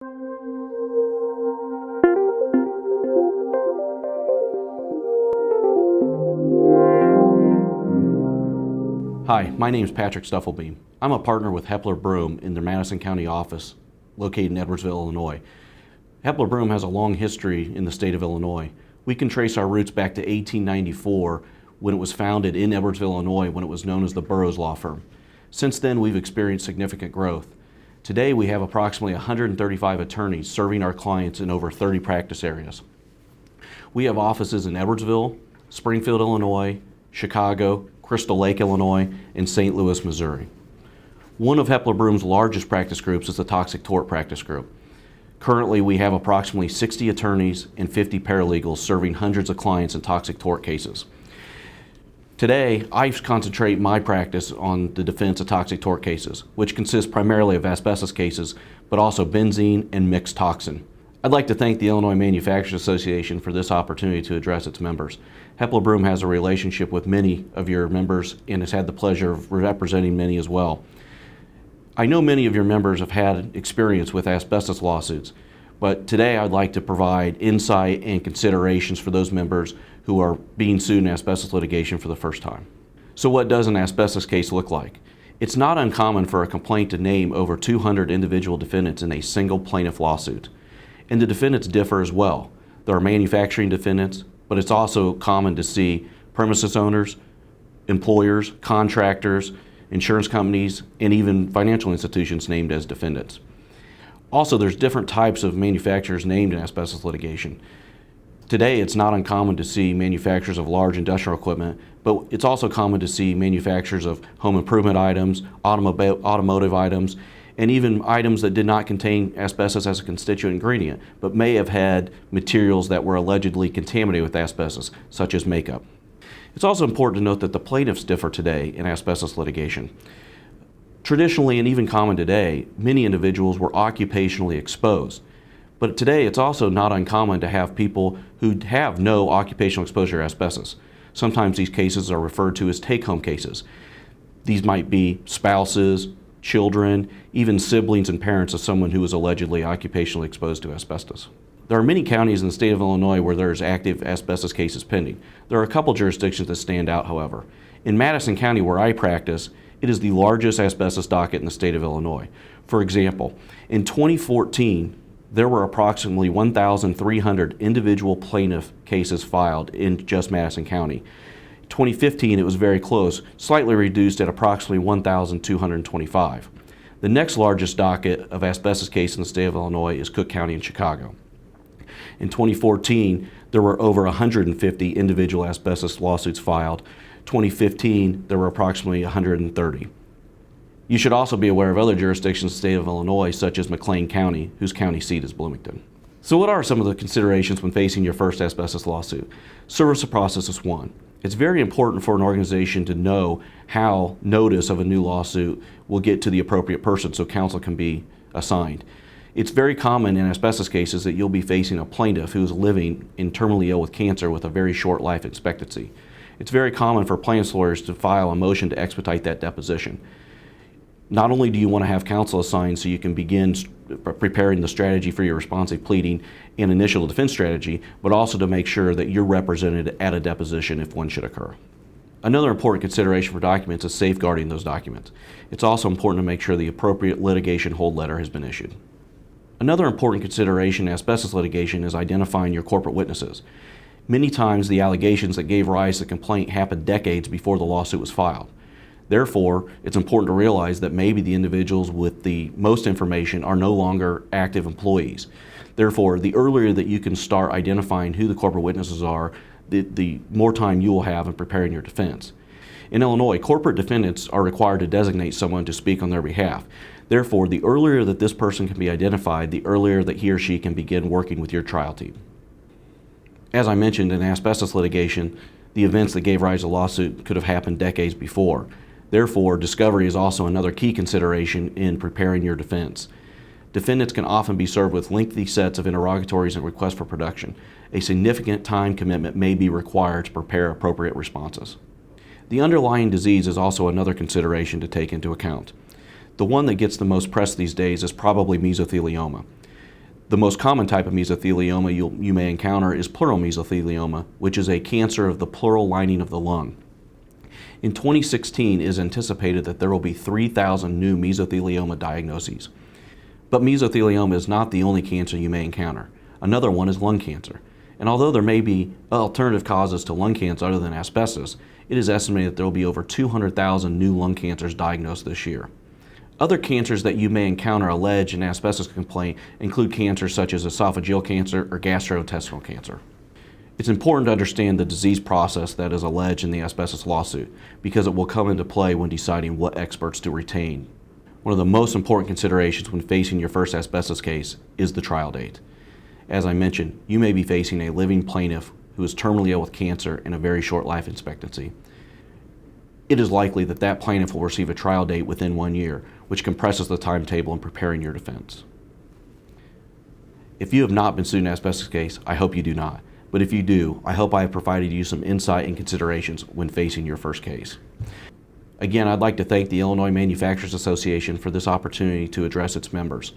Hi, my name is Patrick Stufflebeam. I'm a partner with Hepler Broom in their Madison County office located in Edwardsville, Illinois. Hepler Broom has a long history in the state of Illinois. We can trace our roots back to 1894 when it was founded in Edwardsville, Illinois, when it was known as the Burroughs Law Firm. Since then, we've experienced significant growth. Today, we have approximately 135 attorneys serving our clients in over 30 practice areas. We have offices in Edwardsville, Springfield, Illinois, Chicago, Crystal Lake, Illinois, and St. Louis, Missouri. One of Hepler Broom's largest practice groups is the Toxic Tort Practice Group. Currently, we have approximately 60 attorneys and 50 paralegals serving hundreds of clients in toxic tort cases. Today, I concentrate my practice on the defense of toxic tort cases, which consists primarily of asbestos cases, but also benzene and mixed toxin. I'd like to thank the Illinois Manufacturers Association for this opportunity to address its members. Hepler Broom has a relationship with many of your members and has had the pleasure of representing many as well. I know many of your members have had experience with asbestos lawsuits, but today I'd like to provide insight and considerations for those members who are being sued in asbestos litigation for the first time. So what does an asbestos case look like? It's not uncommon for a complaint to name over 200 individual defendants in a single plaintiff lawsuit. And the defendants differ as well. There are manufacturing defendants, but it's also common to see premises owners, employers, contractors, insurance companies, and even financial institutions named as defendants. Also, there's different types of manufacturers named in asbestos litigation. Today, it's not uncommon to see manufacturers of large industrial equipment, but it's also common to see manufacturers of home improvement items, automotive items, and even items that did not contain asbestos as a constituent ingredient, but may have had materials that were allegedly contaminated with asbestos, such as makeup. It's also important to note that the plaintiffs differ today in asbestos litigation. Traditionally, and even common today, many individuals were occupationally exposed. But today, it's also not uncommon to have people who have no occupational exposure to asbestos. Sometimes these cases are referred to as take-home cases. These might be spouses, children, even siblings and parents of someone who was allegedly occupationally exposed to asbestos. There are many counties in the state of Illinois where there's active asbestos cases pending. There are a couple jurisdictions that stand out, however. In Madison County, where I practice, it is the largest asbestos docket in the state of Illinois. For example, in 2014, there were approximately 1,300 individual plaintiff cases filed in just Madison County. 2015, it was very close, slightly reduced at approximately 1,225. The next largest docket of asbestos case in the state of Illinois is Cook County in Chicago. In 2014, there were over 150 individual asbestos lawsuits filed. 2015, there were approximately 130. You should also be aware of other jurisdictions in the state of Illinois, such as McLean County, whose county seat is Bloomington. So what are some of the considerations when facing your first asbestos lawsuit? Service of process is one. It's very important for an organization to know how notice of a new lawsuit will get to the appropriate person so counsel can be assigned. It's very common in asbestos cases that you'll be facing a plaintiff who is living and terminally ill with cancer with a very short life expectancy. It's very common for plaintiff's lawyers to file a motion to expedite that deposition. Not only do you want to have counsel assigned so you can begin preparing the strategy for your responsive pleading and initial defense strategy, but also to make sure that you're represented at a deposition if one should occur. Another important consideration for documents is safeguarding those documents. It's also important to make sure the appropriate litigation hold letter has been issued. Another important consideration in asbestos litigation is identifying your corporate witnesses. Many times the allegations that gave rise to the complaint happened decades before the lawsuit was filed. Therefore, it's important to realize that maybe the individuals with the most information are no longer active employees. Therefore, the earlier that you can start identifying who the corporate witnesses are, the more time you will have in preparing your defense. In Illinois, corporate defendants are required to designate someone to speak on their behalf. Therefore, the earlier that this person can be identified, the earlier that he or she can begin working with your trial team. As I mentioned, in asbestos litigation, the events that gave rise to the lawsuit could have happened decades before. Therefore, discovery is also another key consideration in preparing your defense. Defendants can often be served with lengthy sets of interrogatories and requests for production. A significant time commitment may be required to prepare appropriate responses. The underlying disease is also another consideration to take into account. The one that gets the most press these days is probably mesothelioma. The most common type of mesothelioma you may encounter is pleural mesothelioma, which is a cancer of the pleural lining of the lung. In 2016, it is anticipated that there will be 3,000 new mesothelioma diagnoses. But mesothelioma is not the only cancer you may encounter. Another one is lung cancer. And although there may be alternative causes to lung cancer other than asbestos, it is estimated that there will be over 200,000 new lung cancers diagnosed this year. Other cancers that you may encounter alleged in asbestos complaint include cancers such as esophageal cancer or gastrointestinal cancer. It's important to understand the disease process that is alleged in the asbestos lawsuit because it will come into play when deciding what experts to retain. One of the most important considerations when facing your first asbestos case is the trial date. As I mentioned, you may be facing a living plaintiff who is terminally ill with cancer and a very short life expectancy. It is likely that that plaintiff will receive a trial date within 1 year, which compresses the timetable in preparing your defense. If you have not been sued in an asbestos case, I hope you do not. But if you do, I hope I have provided you some insight and considerations when facing your first case. Again, I'd like to thank the Illinois Manufacturers Association for this opportunity to address its members.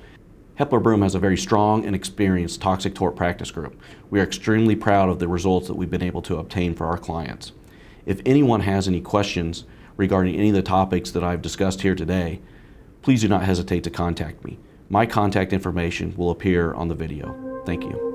Hepler Broom has a very strong and experienced toxic tort practice group. We are extremely proud of the results that we've been able to obtain for our clients. If anyone has any questions regarding any of the topics that I've discussed here today, please do not hesitate to contact me. My contact information will appear on the video. Thank you.